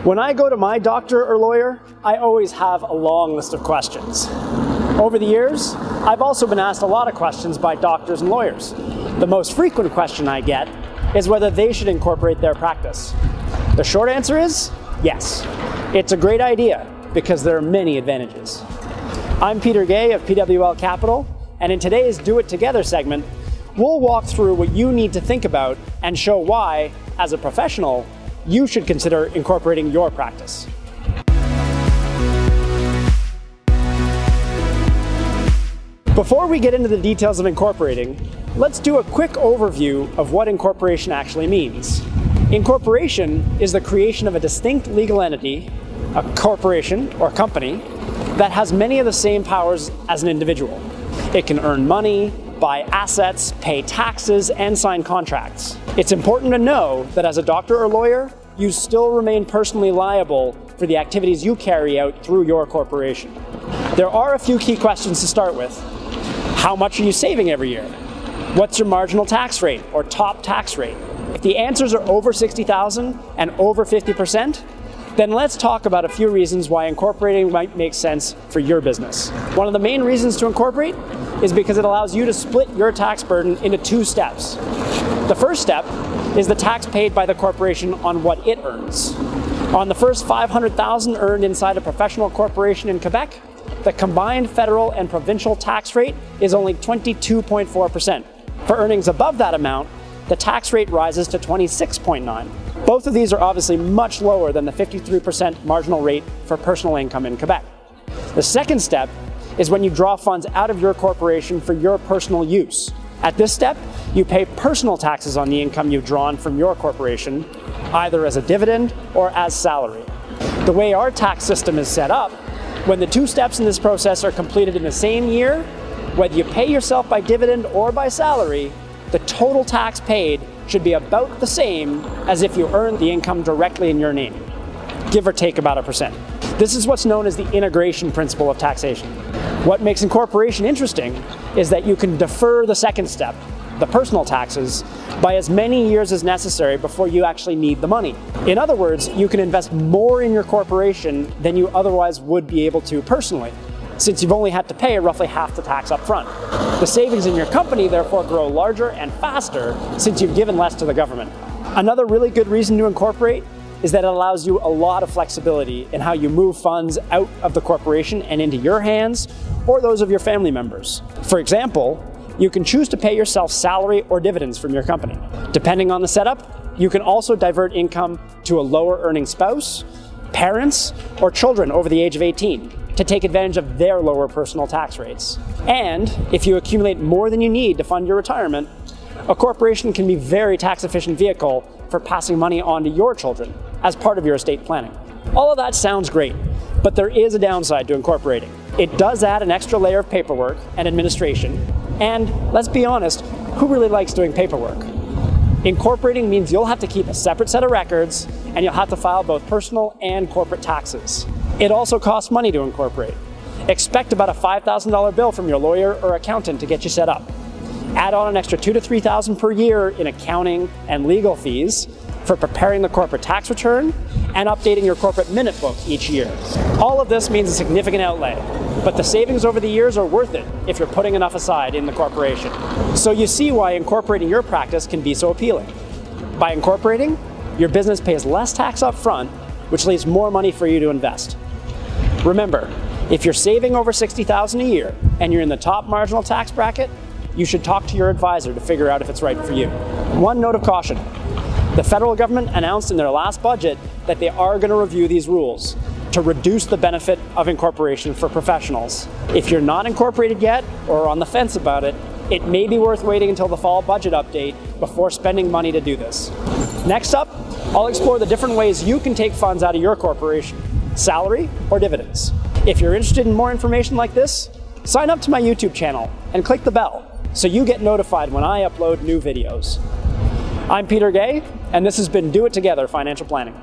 When I go to my doctor or lawyer, I always have a long list of questions. Over the years, I've also been asked a lot of questions by doctors and lawyers. The most frequent question I get is whether they should incorporate their practice. The short answer is yes. It's a great idea because there are many advantages. I'm Peter Guay of PWL Capital, and in today's Do It Together segment, we'll walk through what you need to think about and show why, as a professional, you should consider incorporating your practice. Before we get into the details of incorporating, let's do a quick overview of what incorporation actually means. Incorporation is the creation of a distinct legal entity, a corporation or company, that has many of the same powers as an individual. It can earn money, buy assets, pay taxes, and sign contracts. It's important to know that as a doctor or lawyer, you still remain personally liable for the activities you carry out through your corporation. There are a few key questions to start with. How much are you saving every year? What's your marginal tax rate or top tax rate? If the answers are over $60,000 and over 50%, then let's talk about a few reasons why incorporating might make sense for your business. One of the main reasons to incorporate is because it allows you to split your tax burden into two steps. The first step is the tax paid by the corporation on what it earns. On the first $500,000 earned inside a professional corporation in Quebec, the combined federal and provincial tax rate is only 22.4%. For earnings above that amount, the tax rate rises to 26.9%. Both of these are obviously much lower than the 53% marginal rate for personal income in Quebec. The second step is when you draw funds out of your corporation for your personal use. At this step, you pay personal taxes on the income you've drawn from your corporation, either as a dividend or as salary. The way our tax system is set up, when the two steps in this process are completed in the same year, whether you pay yourself by dividend or by salary, the total tax paid should be about the same as if you earned the income directly in your name, give or take about 1%. This is what's known as the integration principle of taxation. What makes incorporation interesting is that you can defer the second step, the personal taxes, by as many years as necessary before you actually need the money. In other words, you can invest more in your corporation than you otherwise would be able to personally, since you've only had to pay roughly half the tax up front. The savings in your company therefore grow larger and faster since you've given less to the government. Another really good reason to incorporate is that it allows you a lot of flexibility in how you move funds out of the corporation and into your hands or those of your family members. For example, you can choose to pay yourself salary or dividends from your company. Depending on the setup, you can also divert income to a lower earning spouse, parents, or children over the age of 18 to take advantage of their lower personal tax rates. And if you accumulate more than you need to fund your retirement, a corporation can be a very tax-efficient vehicle for passing money on to your children as part of your estate planning. All of that sounds great, but there is a downside to incorporating. It does add an extra layer of paperwork and administration, and let's be honest, who really likes doing paperwork? Incorporating means you'll have to keep a separate set of records, and you'll have to file both personal and corporate taxes. It also costs money to incorporate. Expect about a $5,000 bill from your lawyer or accountant to get you set up. Add on an extra $2,000 to $3,000 per year in accounting and legal fees for preparing the corporate tax return and updating your corporate minute book each year. All of this means a significant outlay, but the savings over the years are worth it if you're putting enough aside in the corporation. So you see why incorporating your practice can be so appealing. By incorporating, your business pays less tax up front, which leaves more money for you to invest. Remember, if you're saving over $60,000 a year and you're in the top marginal tax bracket, you should talk to your advisor to figure out if it's right for you. One note of caution. The federal government announced in their last budget that they are going to review these rules to reduce the benefit of incorporation for professionals. If you're not incorporated yet or on the fence about it, it may be worth waiting until the fall budget update before spending money to do this. Next up, I'll explore the different ways you can take funds out of your corporation, salary or dividends. If you're interested in more information like this, sign up to my YouTube channel and click the bell so you get notified when I upload new videos. I'm Peter Guay, and this has been Do It Together Financial Planning.